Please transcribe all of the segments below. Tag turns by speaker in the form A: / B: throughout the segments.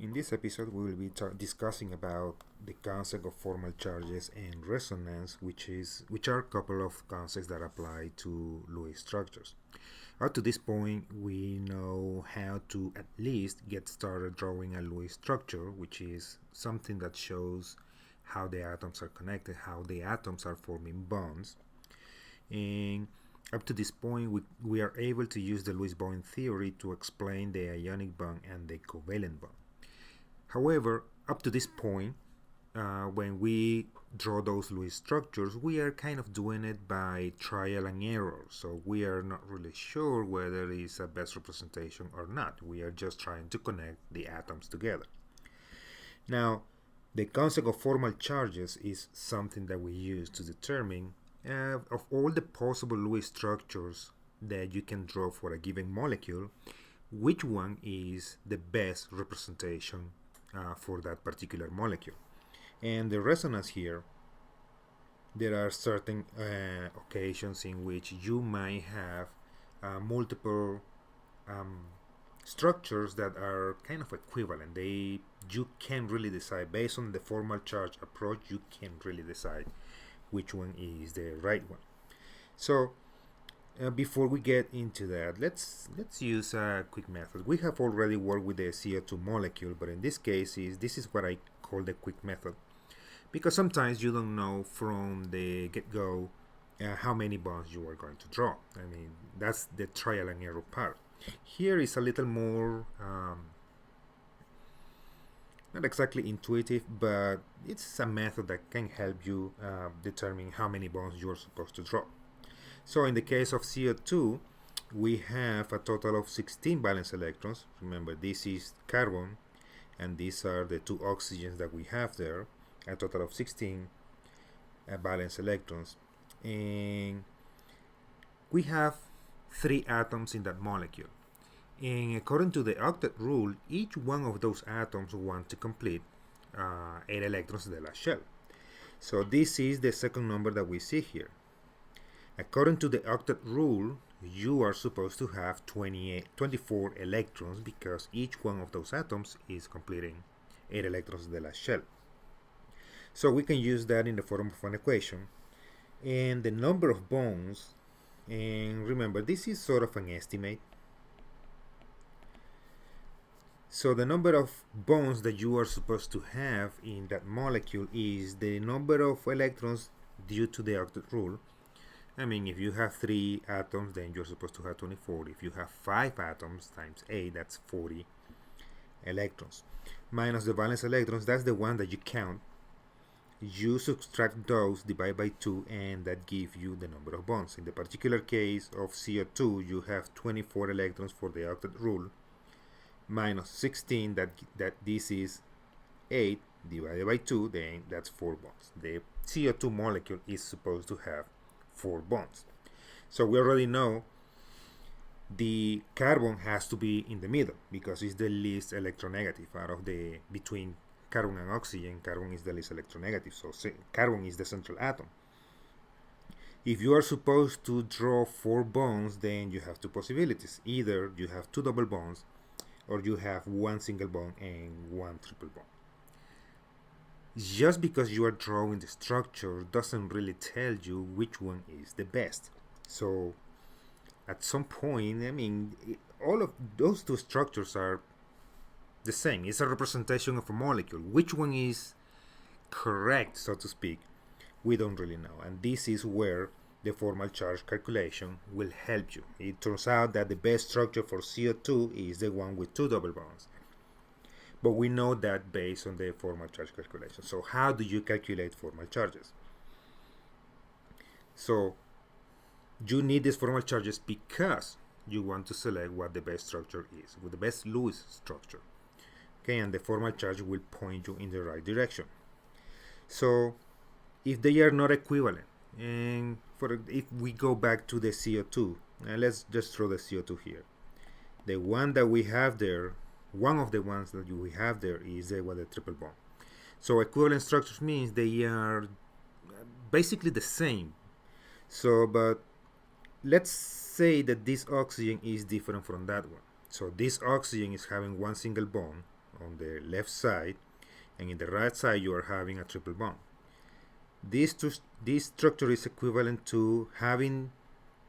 A: In this episode, we will be discussing about the concept of formal charges and resonance, which are a couple of concepts that apply to Lewis structures. Up to this point, we know how to at least get started drawing a Lewis structure, which is something that shows how the atoms are connected, how the atoms are forming bonds. And up to this point, we are able to use the Lewis bond theory to explain the ionic bond and the covalent bond. However, up to this point, when we draw those Lewis structures, we are kind of doing it by trial and error. So we are not really sure whether it's a best representation or not. We are just trying to connect the atoms together. Now, the concept of formal charges is something that we use to determine of all the possible Lewis structures that you can draw for a given molecule, which one is the best representation for that particular molecule. And the resonance here, there are certain occasions in which you might have multiple structures that are kind of equivalent. You can really decide based on the formal charge approach. You can really decide which one is the right one. So before we get into that, let's use a quick method. We have already worked with the CO2 molecule, but in this case, this is what I call the quick method, because sometimes you don't know from the get-go how many bonds you are going to draw. I mean, that's the trial and error part. Here is a little more not exactly intuitive, but it's a method that can help you determine how many bonds you're supposed to draw. So in the case of CO2, we have a total of 16 valence electrons. Remember, this is carbon, and these are the two oxygens that we have there, a total of 16 valence electrons. And we have 3 atoms in that molecule. And according to the octet rule, each one of those atoms wants to complete 8 electrons de la shell. So this is the second number that we see here. According to the octet rule, you are supposed to have 24 electrons because each one of those atoms is completing 8 electrons de la shell. So we can use that in the form of an equation. And the number of bonds, and remember, this is sort of an estimate. So the number of bonds that you are supposed to have in that molecule is the number of electrons due to the octet rule. I mean, if you have 3 atoms, then you're supposed to have 24. If you have 5 atoms times 8, that's 40 electrons. Minus the valence electrons, that's the one that you count. You subtract those, divide by 2, and that gives you the number of bonds. In the particular case of CO2, you have 24 electrons for the octet rule, minus 16, that this is 8, divided by 2, then that's 4 bonds. The CO2 molecule is supposed to have 4 bonds. So we already know the carbon has to be in the middle because it's the least electronegative out of the between carbon and oxygen. Carbon is the least electronegative, so carbon is the central atom. If you are supposed to draw 4 bonds, then you have 2 possibilities. Either you have 2 double bonds or you have 1 single bond and 1 triple bond. Just because you are drawing the structure doesn't really tell you which one is the best. So at some point, I mean, all of those 2 structures are the same. It's a representation of a molecule. Which one is correct, so to speak, we don't really know. And this is where the formal charge calculation will help you. It turns out that the best structure for CO2 is the one with 2 double bonds. But we know that based on the formal charge calculation. So how do you calculate formal charges? So you need these formal charges because you want to select what the best structure is, with the best Lewis structure. Okay, and the formal charge will point you in the right direction. So if they are not equivalent, and if we go back to the CO2, let's just throw the CO2 here. The one that we have there, one of the ones that we have there is the triple bond. So equivalent structures means they are basically the same. So, but let's say that this oxygen is different from that one. So this oxygen is having 1 single bond on the left side, and in the right side you are having a triple bond. This structure is equivalent to having,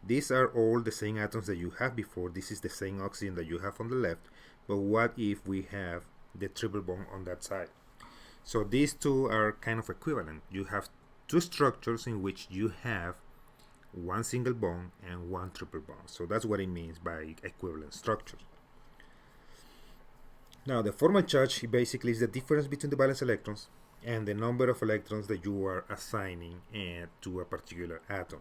A: these are all the same atoms that you have before. This is the same oxygen that you have on the left, but what if we have the triple bond on that side? So these two are kind of equivalent. You have two structures in which you have one single bond and one triple bond. So that's what it means by equivalent structures. Now the formal charge basically is the difference between the valence electrons and the number of electrons that you are assigning to a particular atom.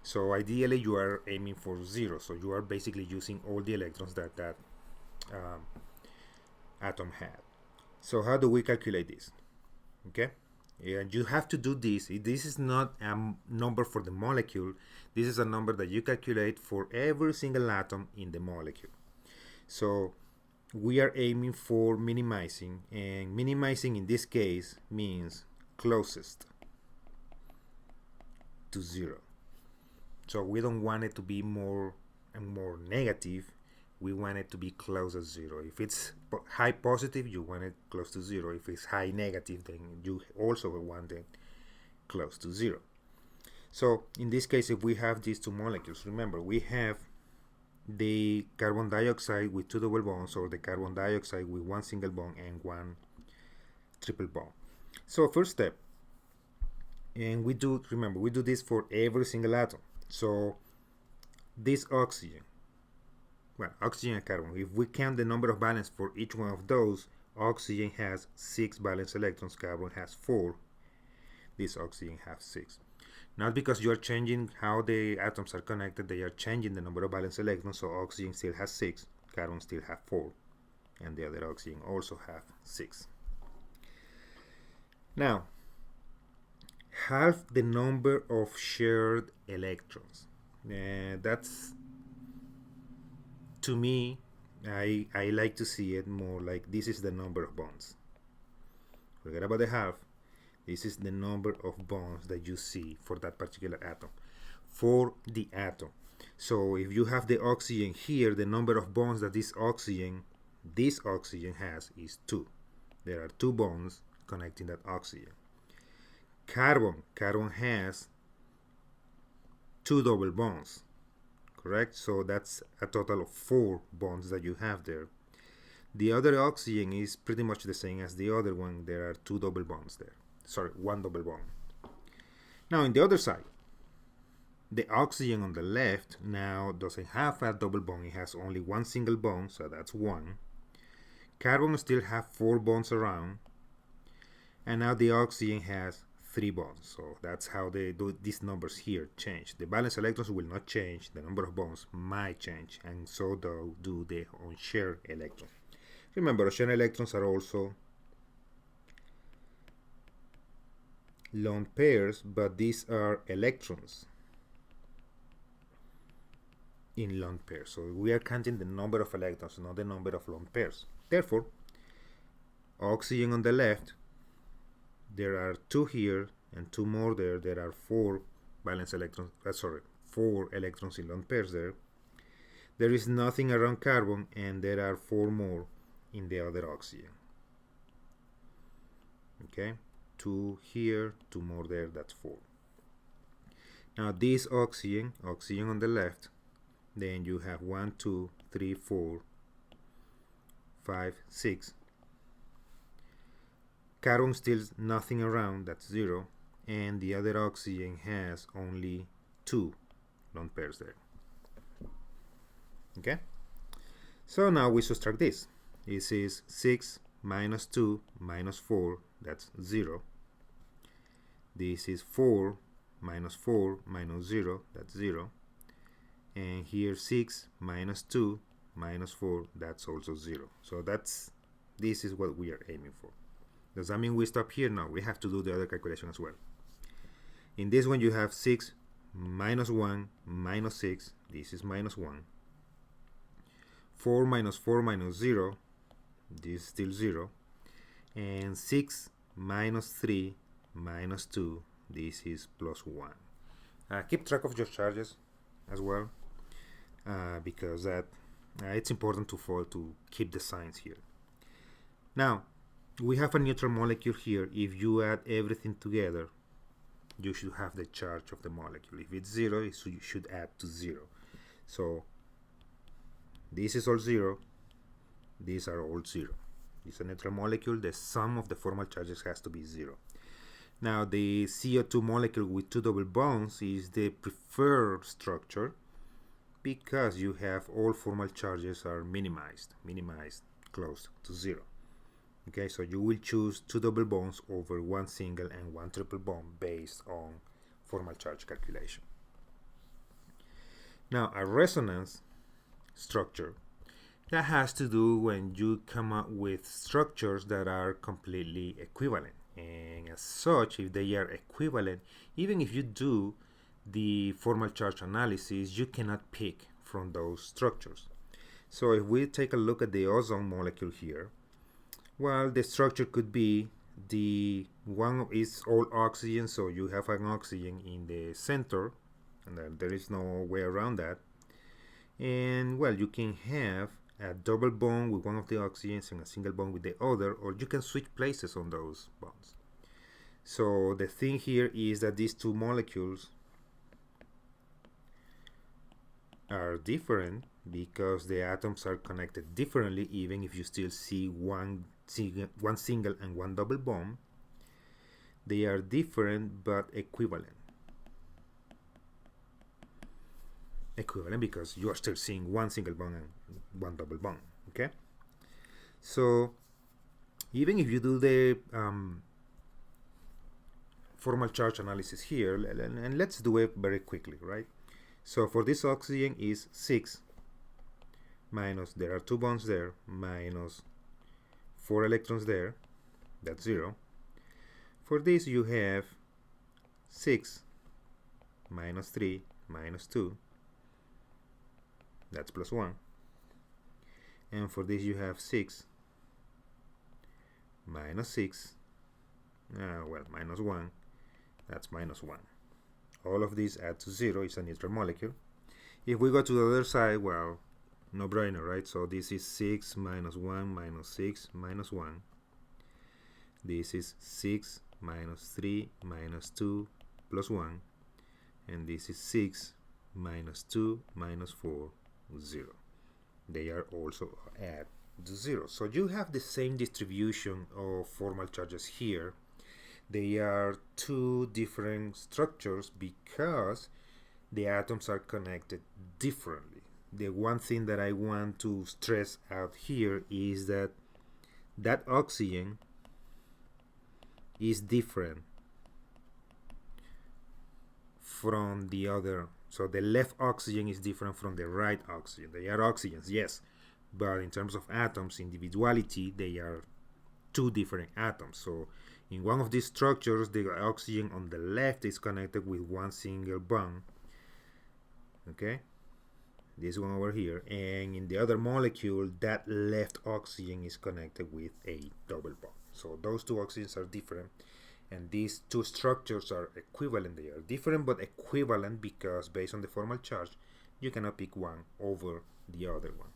A: So ideally you are aiming for 0, so you are basically using all the electrons that that atom had. So how do we calculate this? Okay, and you have to do this. This is not a number for the molecule. This is a number that you calculate for every single atom in the molecule. So we are aiming for minimizing, and minimizing in this case means closest to 0. So we don't want it to be more and more negative. We want it to be close to 0. If it's high positive, you want it close to 0. If it's high negative, then you also want it close to 0. So in this case, if we have these two molecules, remember we have the carbon dioxide with two double bonds, or the carbon dioxide with one single bond and one triple bond. So first step, and we do, remember, we do this for every single atom. So this oxygen, well, oxygen and carbon, if we count the number of valence for each one of those, oxygen has 6 valence electrons, carbon has 4, this oxygen has 6. Not because you are changing how the atoms are connected, they are changing the number of valence electrons, so oxygen still has 6, carbon still has 4, and the other oxygen also have 6. Now, half the number of shared electrons. That's, to me, I like to see it more like this is the number of bonds. Forget about the half. This is the number of bonds that you see for that particular atom. For the atom. So if you have the oxygen here, the number of bonds that this oxygen has is 2. There are 2 bonds connecting that oxygen. Carbon has 2 double bonds, correct? So that's a total of 4 bonds that you have there. The other oxygen is pretty much the same as the other one. There are 2 double bonds there. Sorry, 1 double bond. Now in the other side, the oxygen on the left now doesn't have a double bond. It has only 1 single bond, so that's 1. Carbon still have 4 bonds around, and now the oxygen has 3 bonds. So that's how they do these numbers here change. The valence electrons will not change, the number of bonds might change, and so do the unshared electrons. Remember, unshared electrons are also lone pairs, but these are electrons in lone pairs. So we are counting the number of electrons, not the number of lone pairs. Therefore, oxygen on the left, there are 2 here and 2 more there. There are 4 valence electrons, 4 electrons in lone pairs there. There is nothing around carbon, and there are 4 more in the other oxygen. Okay, 2 here, 2 more there, that's 4. Now this oxygen on the left, then you have 1, 2, 3, 4, 5, 6. Carbon still nothing around, that's 0, and the other oxygen has only 2 lone pairs there. Okay, so now we subtract this. This is 6 minus 2 minus 4, that's 0. This is 4 minus 4 minus 0, that's 0. And here 6 minus 2 minus 4, that's also 0. So this is what we are aiming for. Does that mean we stop here? No, we have to do the other calculation as well. In this one you have 6 minus 1 minus 6, this is minus 1. 4 minus 4 minus 0, this is still 0. And 6 minus 3 minus 2, this is plus 1. Keep track of your charges as well, because it's important to keep the signs here. Now, we have a neutral molecule here. If you add everything together, you should have the charge of the molecule. If it's 0, you should add to 0. So this is all 0. These are all 0. It's a neutral molecule. The sum of the formal charges has to be 0. Now, the CO2 molecule with 2 double bonds is the preferred structure because you have all formal charges are minimized close to 0. Okay, so you will choose 2 double bonds over 1 single and 1 triple bond based on formal charge calculation. Now, a resonance structure, that has to do when you come up with structures that are completely equivalent. And as such, if they are equivalent, even if you do the formal charge analysis, you cannot pick from those structures. So if we take a look at the ozone molecule here, well, the structure could be the one is all oxygen, so you have an oxygen in the center, and then there is no way around that. And well, you can have a double bond with one of the oxygens and a single bond with the other, or you can switch places on those bonds. So the thing here is that these two molecules are different because the atoms are connected differently, even if you still see one single and one double bond. They are different but equivalent. Equivalent because you are still seeing one single bond and one double bond. Okay, so even if you do the formal charge analysis here, and let's do it very quickly, right? So for this oxygen is 6 minus, there are 2 bonds there, minus 4 electrons there, that's 0. For this you have 6 minus 3 minus 2, that's plus 1. And for this you have 6 minus 6, well, minus 1, that's minus 1. All of these add to 0. It's a neutral molecule. If we go to the other side, well, no brainer, right? So this is 6 minus 1 minus 6 minus 1. This is 6 minus 3 minus 2 plus 1. And this is 6 minus 2 minus 4, 0. They are also add to 0. So you have the same distribution of formal charges here. They are two different structures because the atoms are connected differently. The one thing that I want to stress out here is that oxygen is different from the other. So the left oxygen is different from the right oxygen. They are oxygens, yes, but in terms of atoms, individuality, they are two different atoms. So in one of these structures, the oxygen on the left is connected with one single bond, okay, this one over here, and in the other molecule, that left oxygen is connected with a double bond. So those two oxygens are different, and these two structures are equivalent. They are different but equivalent because based on the formal charge, you cannot pick one over the other one.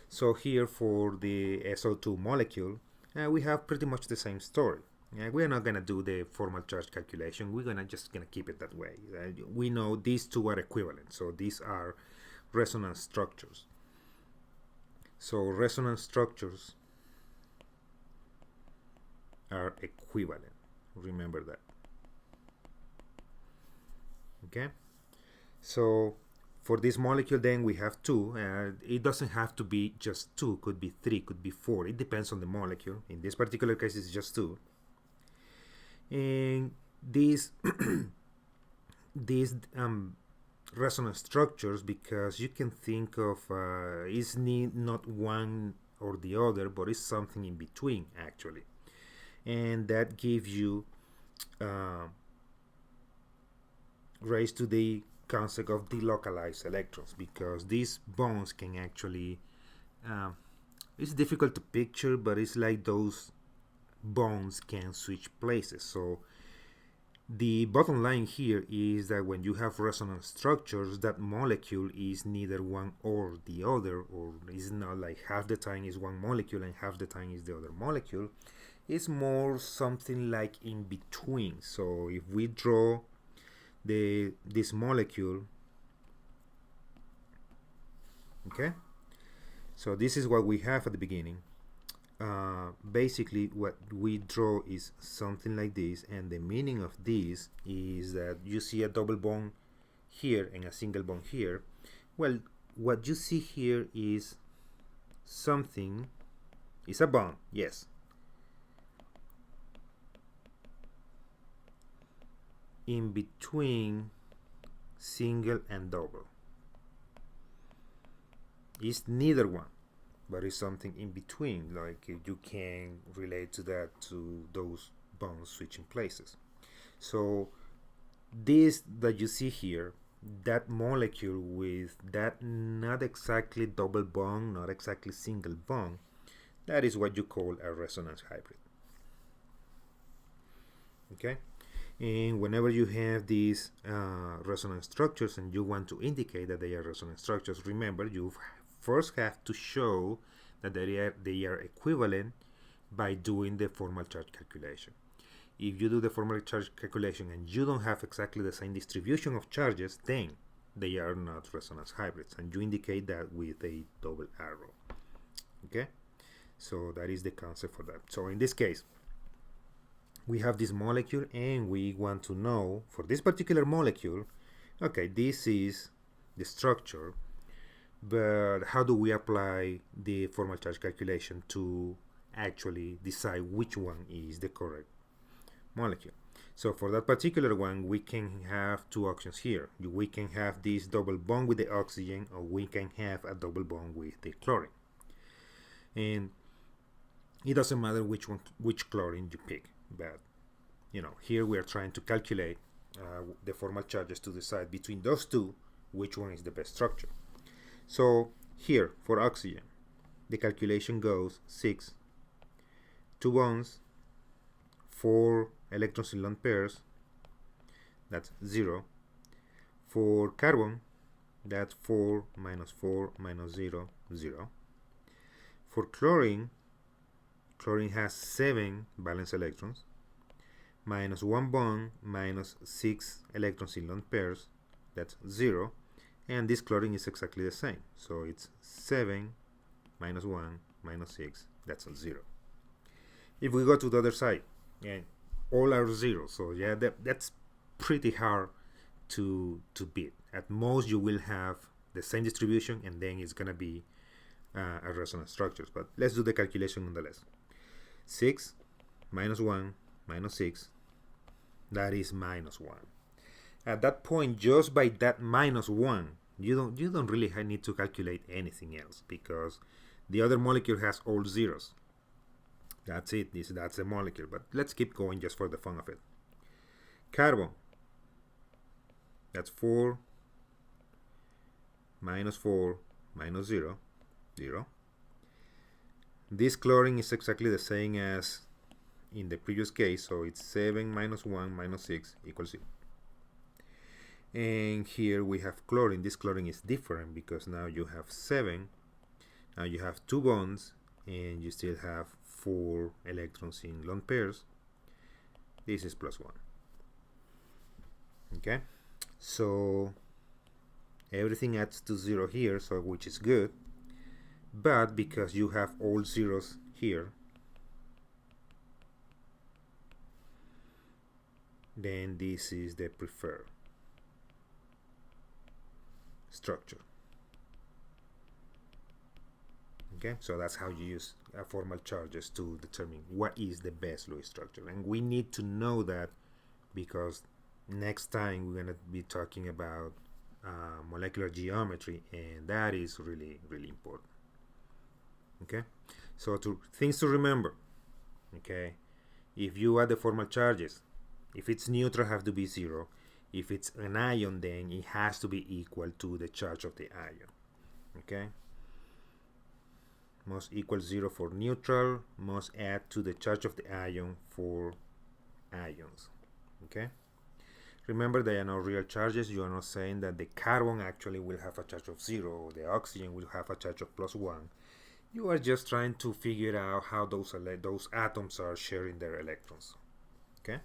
A: So here for the SO2 molecule, we have pretty much the same story. We're not going to do the formal charge calculation. We're just going to keep it that way. We know these two are equivalent. So these are resonance structures. So resonance structures are equivalent. Remember that. Okay? So for this molecule, then we have 2. It doesn't have to be just 2. Could be 3, could be 4. It depends on the molecule. In this particular case, it's just 2. And these resonance structures, because you can think of it's not one or the other, but it's something in between actually, and that gives you raised to the concept of delocalized electrons, because these bonds can actually it's difficult to picture, but it's like those bonds can switch places. So The bottom line here is that when you have resonance structures, that molecule is neither one or the other, or it's not like half the time is one molecule and half the time is the other molecule. It's more something like in between. So if we draw this molecule, okay, so this is what we have at the beginning. Basically what we draw is something like this, and the meaning of this is that you see a double bond here and a single bond here. Well, what you see here is something, is a bond, yes, in between single and double. It's neither one, but it's something in between, like you can relate to that, to those bonds switching places. So this that you see here, that molecule with that not exactly double bond, not exactly single bond, that is what you call a resonance hybrid. Okay, and whenever you have these resonance structures and you want to indicate that they are resonance structures, remember you first have to show that they are equivalent by doing the formal charge calculation. If you do the formal charge calculation and you don't have exactly the same distribution of charges, then they are not resonance hybrids, and you indicate that with a double arrow. Okay, so that is the concept for that. So in this case, we have this molecule and we want to know for this particular molecule, okay, this is the structure, but how do we apply the formal charge calculation to actually decide which one is the correct molecule? So for that particular one, we can have two options here. We can have this double bond with the oxygen, or we can have a double bond with the chlorine. And it doesn't matter which chlorine you pick, but you know, here we are trying to calculate the formal charges to decide between those two which one is the best structure. So here for oxygen, the calculation goes 6, 2 bonds, 4 electrons in lone pairs, that's 0. For carbon, that's 4 minus 4 minus 0, 0. For chlorine, chlorine has 7 valence electrons, minus 1 bond, minus 6 electrons in lone pairs, that's 0. And this chlorine is exactly the same, so it's 7 minus 1 minus 6, that's 0. If we go to the other side, and all are 0, so yeah, that's pretty hard to beat. At most you will have the same distribution, and then it's gonna be a resonance structures, but let's do the calculation nonetheless. 6 minus 1 minus 6, that is minus 1. At that point, just by that minus 1, you don't really need to calculate anything else, because the other molecule has all zeros. That's it, that's a molecule, but let's keep going just for the fun of it. Carbon, that's 4 minus 4 minus 0, 0. This chlorine is exactly the same as in the previous case, so it's 7 minus 1 minus 6 equals 0. And here we have chlorine. This chlorine is different because now you have 7, now you have 2 bonds, and you still have 4 electrons in lone pairs. This is plus 1. Okay, so everything adds to 0 here, so which is good, but because you have all zeros here, then this is the preferred structure. Okay, so that's how you use formal charges to determine what is the best Lewis structure, and we need to know that because next time we're going to be talking about molecular geometry, and that is really important. Okay, so things to remember. Okay, if you add the formal charges, if it's neutral, have to be 0. If it's an ion, then it has to be equal to the charge of the ion. Okay, must equal 0 for neutral, must add to the charge of the ion for ions. Okay, Remember, they are not real charges. You are not saying that the carbon actually will have a charge of 0 or the oxygen will have a charge of +1. You are just trying to figure out how those atoms are sharing their electrons. Okay?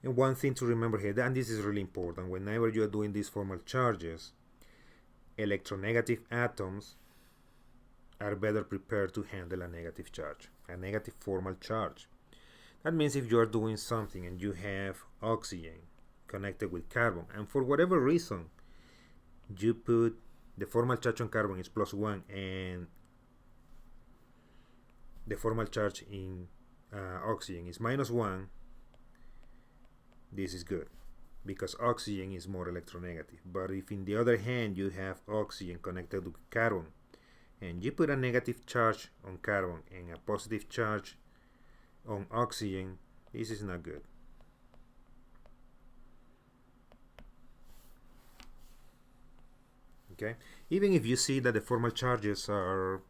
A: And one thing to remember here, and this is really important, whenever you are doing these formal charges, electronegative atoms are better prepared to handle a negative charge, a negative formal charge. That means if you are doing something and you have oxygen connected with carbon, and for whatever reason you put the formal charge on carbon is +1 and the formal charge in oxygen is -1, this is good because oxygen is more electronegative. But if in the other hand you have oxygen connected to carbon and you put a negative charge on carbon and a positive charge on oxygen, this is not good. Okay, even if you see that the formal charges are,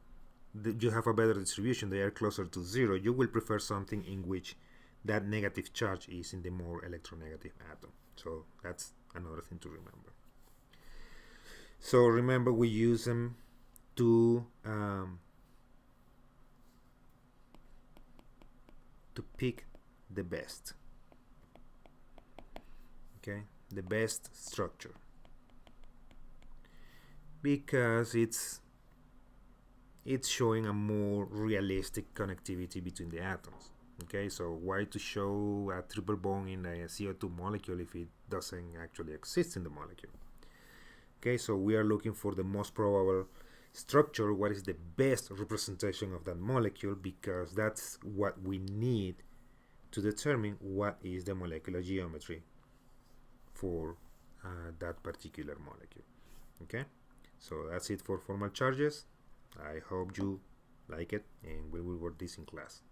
A: you have a better distribution, they are closer to 0, you will prefer something in which that negative charge is in the more electronegative atom. So that's another thing to remember. So remember, we use them to pick the best. Okay, the best structure, because it's showing a more realistic connectivity between the atoms. Okay, so why to show a triple bond in a CO2 molecule if it doesn't actually exist in the molecule? Okay, so we are looking for the most probable structure, what is the best representation of that molecule, because that's what we need to determine what is the molecular geometry for that particular molecule. Okay, so that's it for formal charges. I hope you like it, and we will work this in class.